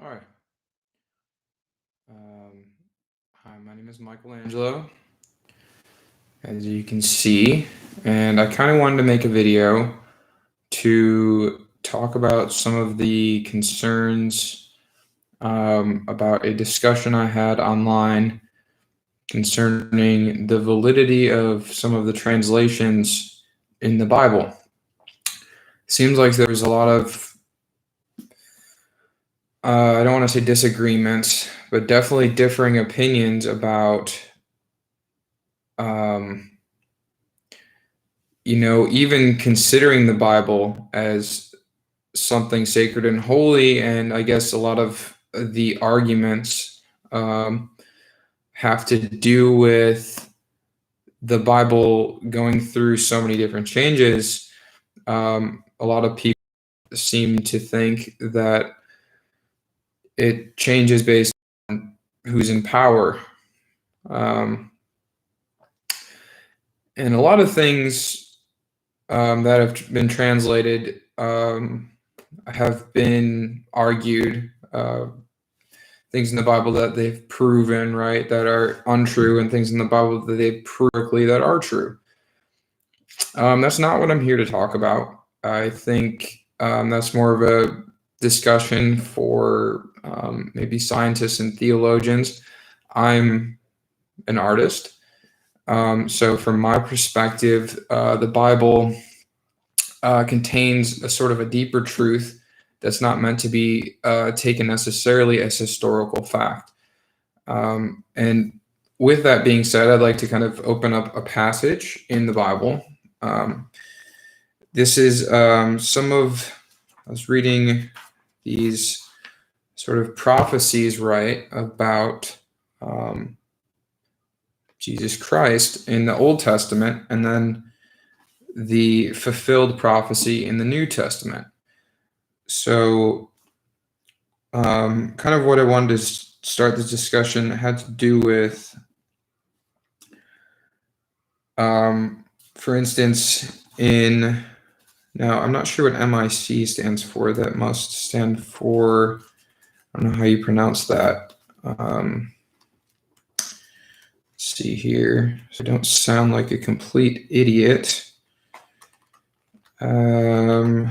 All right. Um, Hi, my name is Michelangelo, as you can see, and I kind of wanted to make a video to talk about some of the concerns about a discussion I had online concerning the validity of some of the translations in the Bible. Seems like there was a lot of I don't want to say disagreements, but definitely differing opinions about um, even considering the Bible as something sacred and holy. And I guess a lot of the arguments um, have to do with the Bible going through so many different changes. A lot of people seem to think that it changes based on who's in power. Um, and a lot of things that have been translated have been argued, things in the Bible that they've proven, right, that are untrue, and things in the Bible that they've proved correctly that are true. That's not what I'm here to talk about. I think that's more of a discussion for maybe scientists and theologians. I'm an artist. So, from my perspective, the Bible contains a sort of a deeper truth that's not meant to be taken necessarily as historical fact. And with that being said, I'd like to kind of open up a passage in the Bible. This is I was reading these sort of prophecies, right, about Jesus Christ in the Old Testament, and then the fulfilled prophecy in the New Testament. So, kind of what I wanted to start this discussion had to do with, for instance, now I'm not sure what MIC stands for. That must stand for, I don't know how you pronounce that. Let's see here, so I don't sound like a complete idiot. M.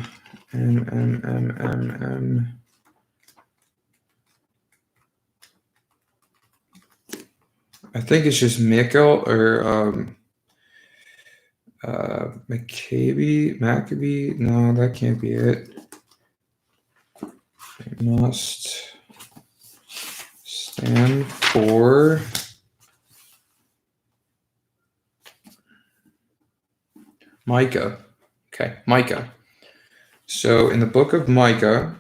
I think it's just Mikkel or Maccabee. No, that can't be it. It must stand for Micah. Okay, Micah. So in the book of Micah,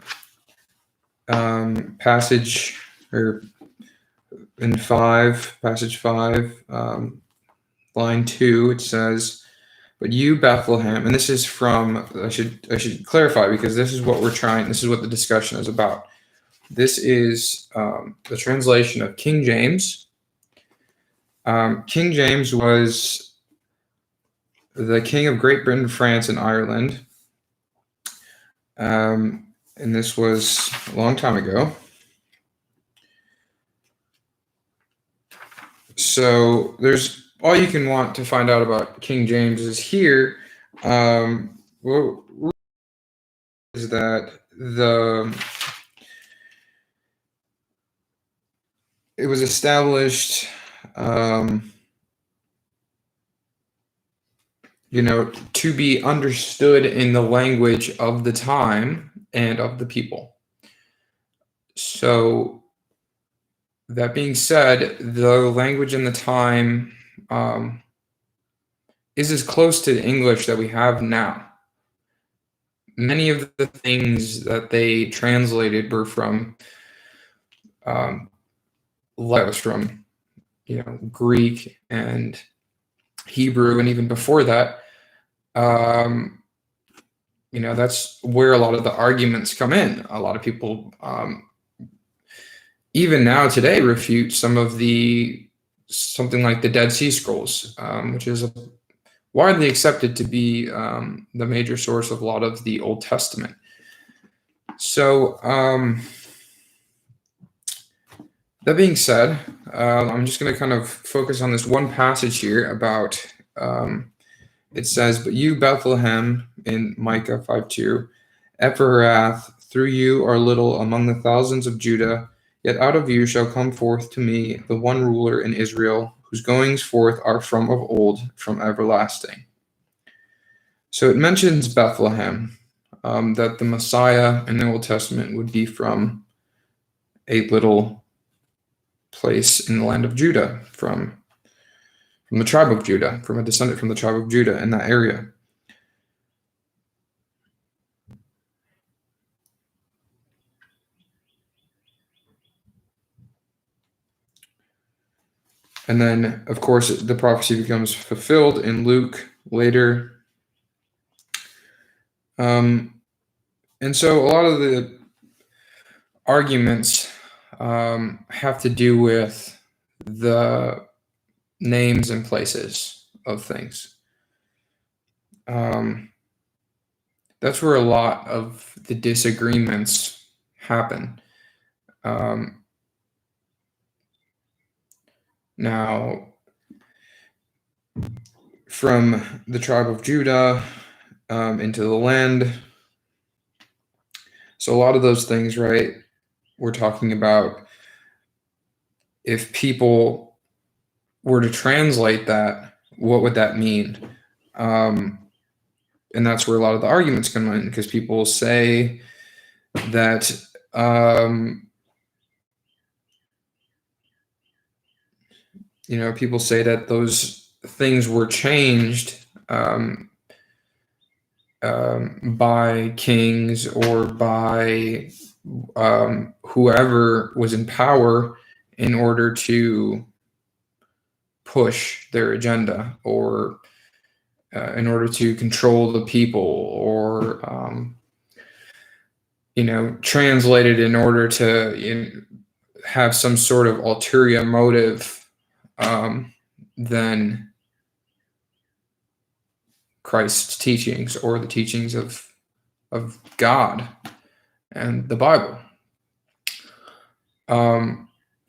passage 5, line 2, it says, "But you, Bethlehem," and this is from, I should clarify, because this is what the discussion is about. This is the translation of King James. King James was the king of Great Britain, France, and Ireland. And this was a long time ago. So there's all you can want to find out about King James is here. Is that it was established, to be understood in the language of the time and of the people. So that being said, the language in the time is as close to English that we have now. Many of the things that they translated were from Greek and Hebrew, and even before that, that's where a lot of the arguments come in. A lot of people, even now today, refute something like the Dead Sea Scrolls, which is widely accepted to be the major source of a lot of the Old Testament. So That being said, I'm just going to kind of focus on this one passage here about, it says, "But you, Bethlehem," in Micah 5:2, "Ephrath, through you are little among the thousands of Judah, yet out of you shall come forth to me the one ruler in Israel, whose goings forth are from of old, from everlasting." So it mentions Bethlehem, that the Messiah in the Old Testament would be from a little place in the land of Judah, from the tribe of Judah, from a descendant from the tribe of Judah in that area. And then, of course, the prophecy becomes fulfilled in Luke later. And so a lot of the arguments have to do with the names and places of things. That's where a lot of the disagreements happen. Now, from the tribe of Judah into the land. So a lot of those things, right, we're talking about, if people were to translate that, what would that mean? And that's where a lot of the arguments come in, because people say that people say that those things were changed by kings or by whoever was in power in order to push their agenda, or in order to control the people, or translated in order to have some sort of ulterior motive than Christ's teachings or the teachings of God and the Bible.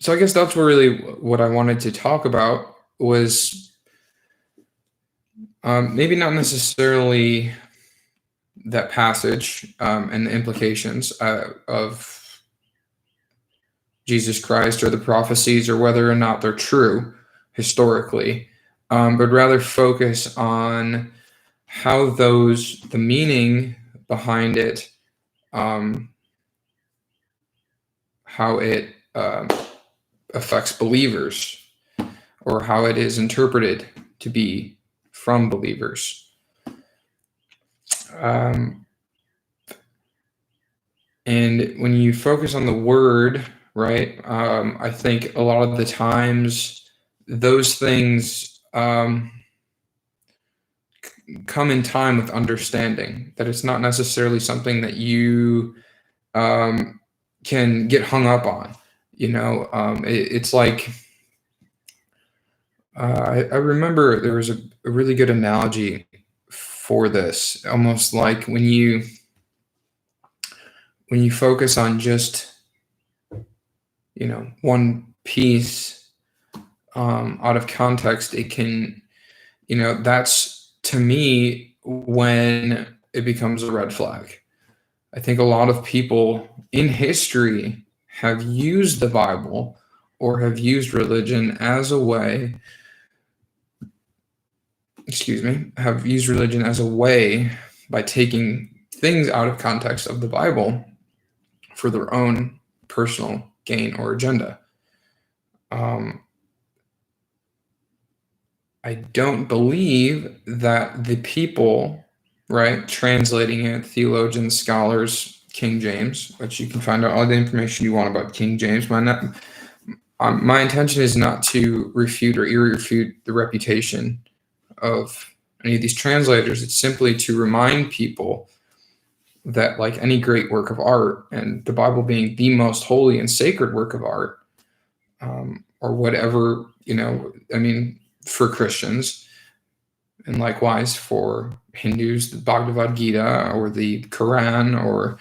So I guess that's really what I wanted to talk about, was maybe not necessarily that passage and the implications of Jesus Christ or the prophecies, or whether or not they're true historically, but rather focus on how the meaning behind it, how it affects believers, or how it is interpreted to be from believers. And when you focus on the word, right, I think a lot of the times those things come in time with understanding that it's not necessarily something that you can get hung up on. It's like, I remember there was a really good analogy for this, almost like when you focus on just one piece out of context, it can, that's, to me, when it becomes a red flag. I think a lot of people in history have used the Bible or have used religion as a way, have used religion as a way by taking things out of context of the Bible for their own personal gain or agenda. I don't believe that the people, right, translating it, theologians, scholars, King James, which you can find out all the information you want about King James. My intention is not to refute or irrefute the reputation of any of these translators. It's simply to remind people that, like any great work of art, and the Bible being the most holy and sacred work of art, or whatever, for Christians, and likewise for Hindus, the Bhagavad Gita or the Quran, or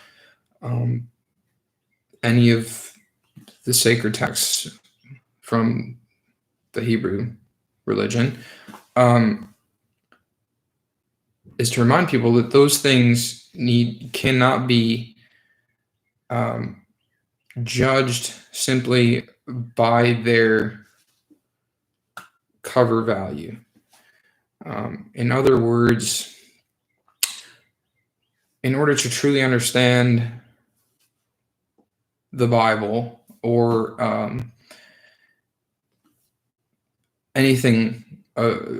any of the sacred texts from the Hebrew religion, is to remind people that those things cannot be judged simply by their cover value. In other words, in order to truly understand the Bible or anything,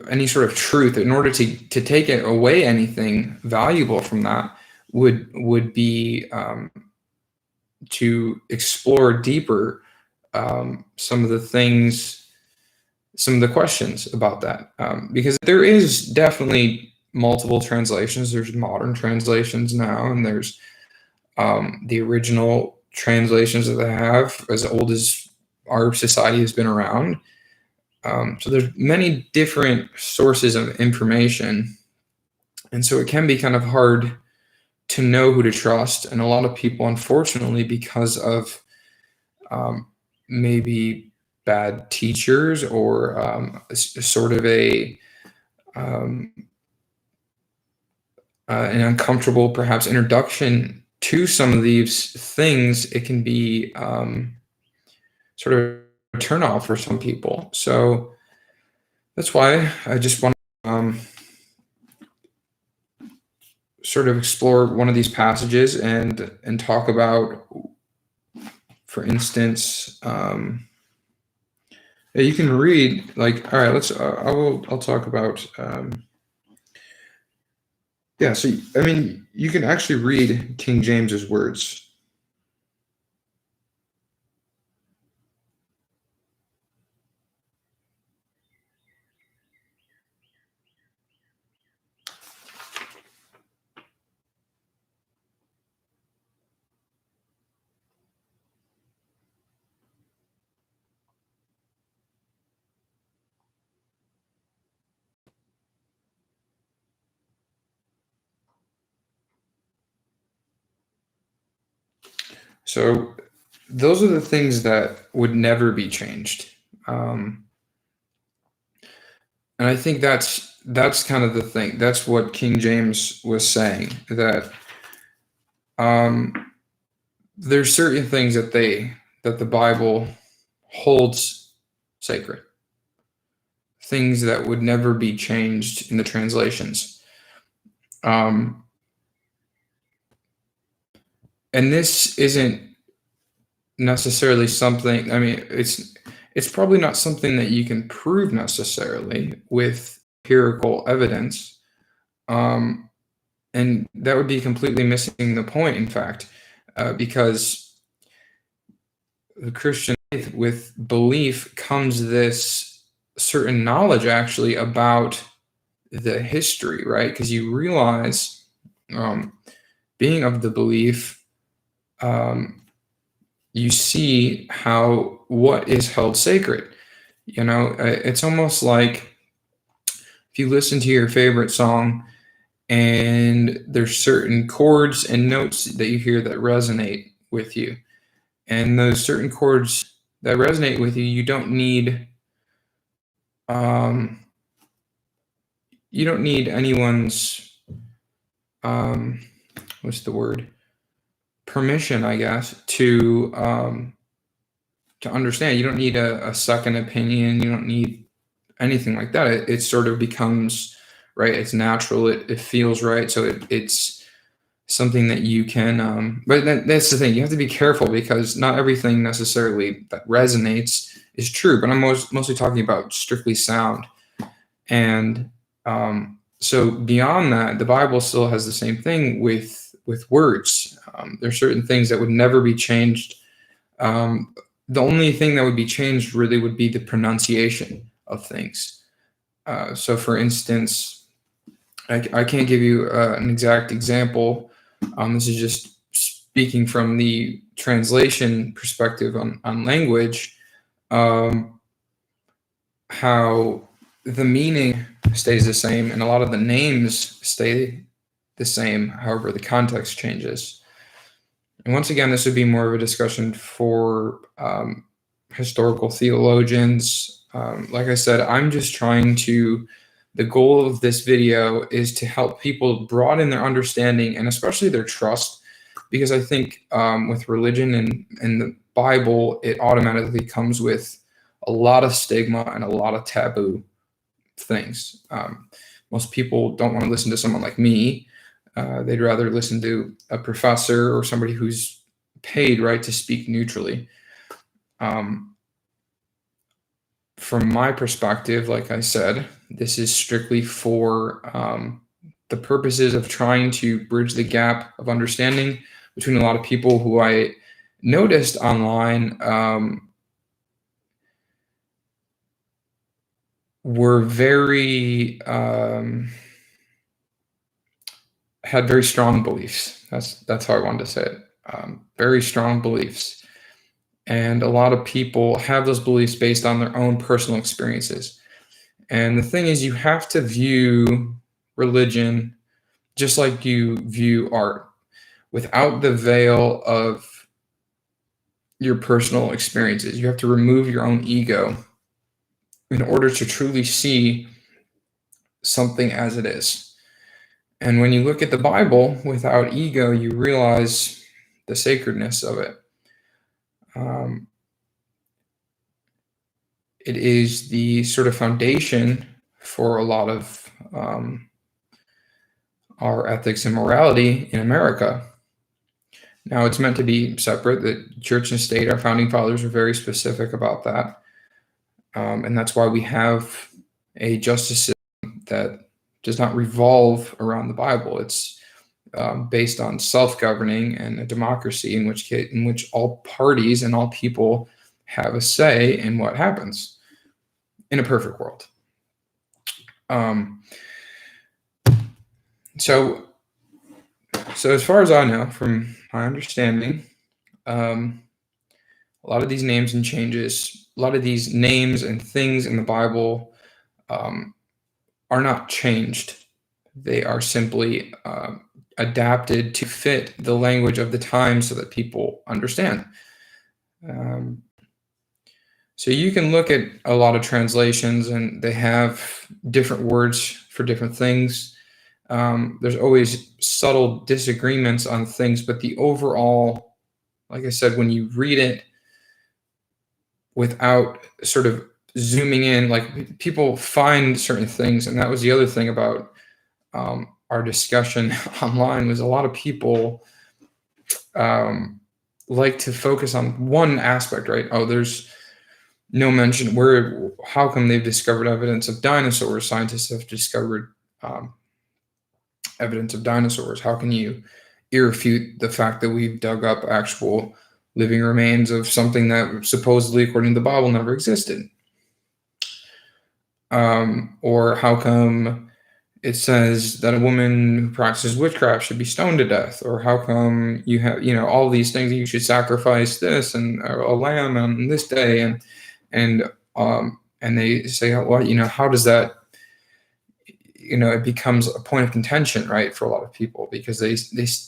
any sort of truth, in order to take it away anything valuable from that would be to explore deeper some of the things, some of the questions about that, because there is definitely multiple translations. There's modern translations now, and there's the original translations that they have as old as our society has been around. So there's many different sources of information, and so it can be kind of hard to know who to trust. And a lot of people, unfortunately, because of maybe bad teachers or sort of an uncomfortable, perhaps, introduction to some of these things, it can be sort of a turnoff for some people. So that's why I just want to sort of explore one of these passages and talk about, for instance, you can read, like, all right, I'll talk about, so, I mean, you can actually read King James's words. So those are the things that would never be changed. And I think that's kind of the thing. That's what King James was saying, that there's certain things that the Bible holds sacred, things that would never be changed in the translations. And this isn't necessarily something, I mean, it's probably not something that you can prove necessarily with empirical evidence. And that would be completely missing the point, in fact, because the Christian faith, with belief comes this certain knowledge actually about the history, right? Because you realize, being of the belief, you see what is held sacred. It's almost like if you listen to your favorite song and there's certain chords and notes that you hear that resonate with you, and those certain chords that resonate with you, you don't need anyone's what's the word, permission, I guess, to understand. You don't need a second opinion. You don't need anything like that. It sort of becomes right. It's natural. It feels right. So it's something that you can. But that's the thing. You have to be careful, because not everything necessarily that resonates is true. But I'm mostly talking about strictly sound. And so beyond that, the Bible still has the same thing with words. There are certain things that would never be changed. The only thing that would be changed really would be the pronunciation of things. So, for instance, I can't give you an exact example. This is just speaking from the translation perspective on language, how the meaning stays the same and a lot of the names stay the same. However, the context changes. And once again, this would be more of a discussion for historical theologians. Like I said, I'm just trying to, the goal of this video is to help people broaden their understanding and especially their trust, because I think with religion and the Bible, it automatically comes with a lot of stigma and a lot of taboo things. Most people don't want to listen to someone like me. They'd rather listen to a professor or somebody who's paid, right, to speak neutrally. From my perspective, like I said, this is strictly for the purposes of trying to bridge the gap of understanding between a lot of people who I noticed online were very had very strong beliefs. That's how I wanted to say it. Very strong beliefs, and a lot of people have those beliefs based on their own personal experiences. And the thing is, you have to view religion just like you view art, without the veil of your personal experiences. You have to remove your own ego in order to truly see something as it is. And when you look at the Bible without ego, you realize the sacredness of it. It is the sort of foundation for a lot of our ethics and morality in America. Now, it's meant to be separate. The church and state, our founding fathers were very specific about that. And that's why we have a justice system that does not revolve around the Bible. It's based on self-governing and a democracy in which all parties and all people have a say in what happens in a perfect world. So as far as I know, from my understanding, a lot of these names and changes, a lot of these names and things in the Bible are not changed. They are simply adapted to fit the language of the time so that people understand. So you can look at a lot of translations and they have different words for different things. There's always subtle disagreements on things, but the overall, like I said, when you read it without sort of zooming in, like people find certain things, and that was the other thing about our discussion online, was a lot of people like to focus on one aspect, right? Oh, there's no mention where, how come they've discovered evidence of dinosaurs? Scientists have discovered evidence of dinosaurs. How can you irrefute the fact that we've dug up actual living remains of something that supposedly, according to the Bible, never existed? Or how come it says that a woman who practices witchcraft should be stoned to death? Or how come you have, all these things that you should sacrifice this and a lamb on this day, and they say, well, how does that, it becomes a point of contention, right, for a lot of people, because they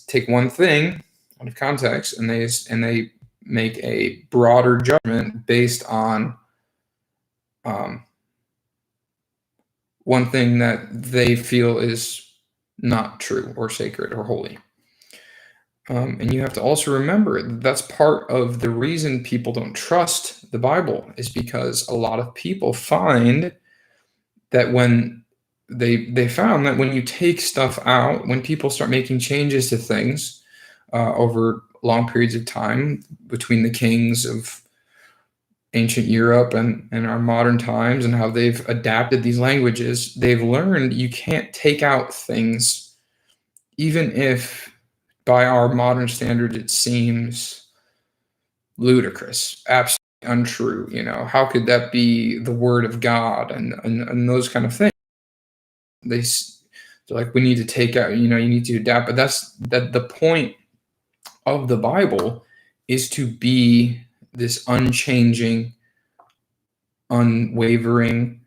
take one thing out of context and they make a broader judgment based on one thing that they feel is not true or sacred or holy. And you have to also remember that's part of the reason people don't trust the Bible, is because a lot of people find that when they found that when you take stuff out, when people start making changes to things over long periods of time between the kings of ancient Europe and our modern times, and how they've adapted these languages, they've learned you can't take out things, even if by our modern standards it seems ludicrous, absolutely untrue. How could that be the word of God and those kind of things? They're like, we need to take out, you need to adapt. But that's the point of the Bible, is to be this unchanging, unwavering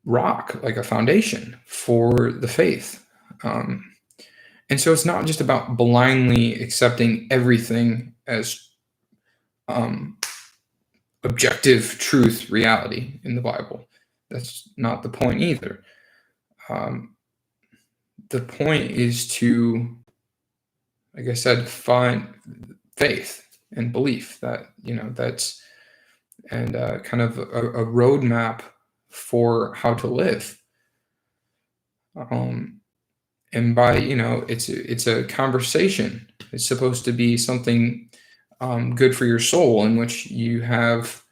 rock, like a foundation for the faith. And so it's not just about blindly accepting everything as objective truth, reality in the Bible. That's not the point either. The point is to, like I said, find faith and belief that, that's, and kind of a roadmap for how to live. And by, it's a conversation. It's supposed to be something good for your soul, in which you have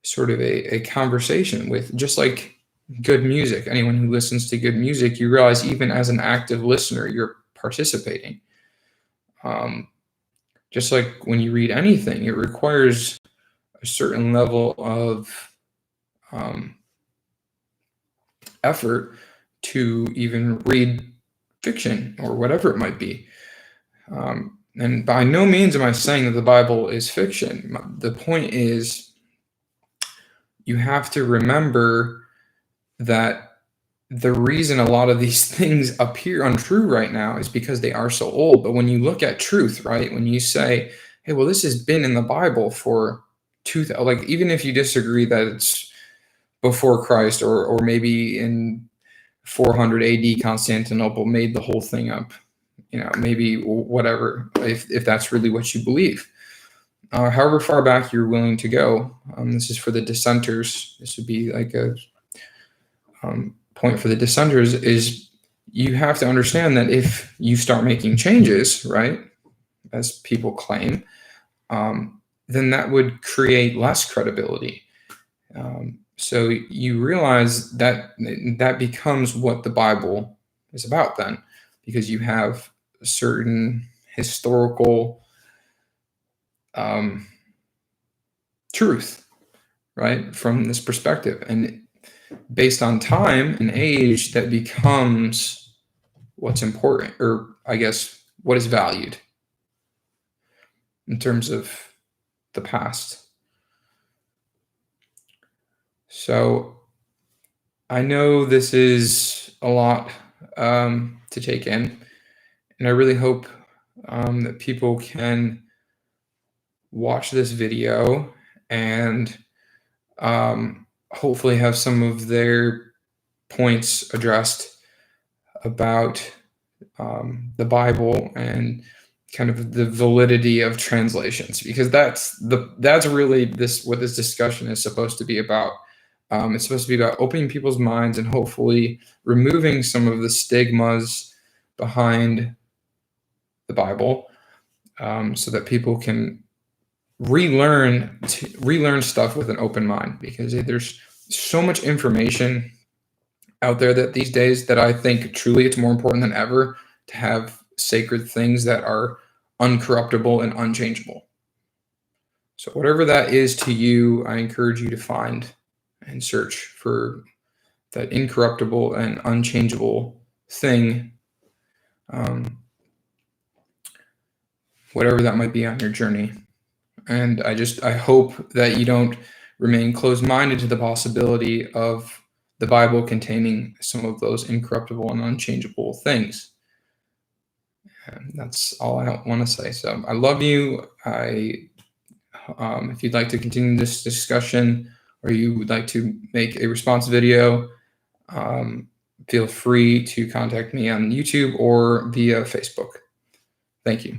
sort of a conversation with, just like good music. Anyone who listens to good music, you realize even as an active listener, you're participating. Just like when you read anything, it requires a certain level of effort to even read fiction or whatever it might be. And by no means am I saying that the Bible is fiction. The point is, you have to remember that the reason a lot of these things appear untrue right now is because they are so old. But when you look at truth, right, when you say, hey, well, this has been in the Bible for like, even if you disagree that it's before Christ, or maybe in 400 AD Constantinople made the whole thing up, maybe whatever, if that's really what you believe. However far back you're willing to go, this is for the dissenters. This would be like a point for the dissenters, is you have to understand that if you start making changes, right, as people claim, then that would create less credibility. So you realize that that becomes what the Bible is about then, because you have certain historical truth, right, from this perspective. And based on time and age, that becomes what's important, or I guess what is valued in terms of the past. So I know this is a lot to take in, and I really hope that people can watch this video and hopefully have some of their points addressed about the Bible and kind of the validity of translations, because that's really what this discussion is supposed to be about. It's supposed to be about opening people's minds and hopefully removing some of the stigmas behind the Bible, so that people can relearn stuff with an open mind, because there's so much information out there that these days that I think truly it's more important than ever to have sacred things that are uncorruptible and unchangeable. So whatever that is to you, I encourage you to find and search for that incorruptible and unchangeable thing, whatever that might be on your journey. And I hope that you don't remain closed-minded to the possibility of the Bible containing some of those incorruptible and unchangeable things. And that's all I want to say. So I love you. If you'd like to continue this discussion, or you would like to make a response video, feel free to contact me on YouTube or via Facebook. Thank you.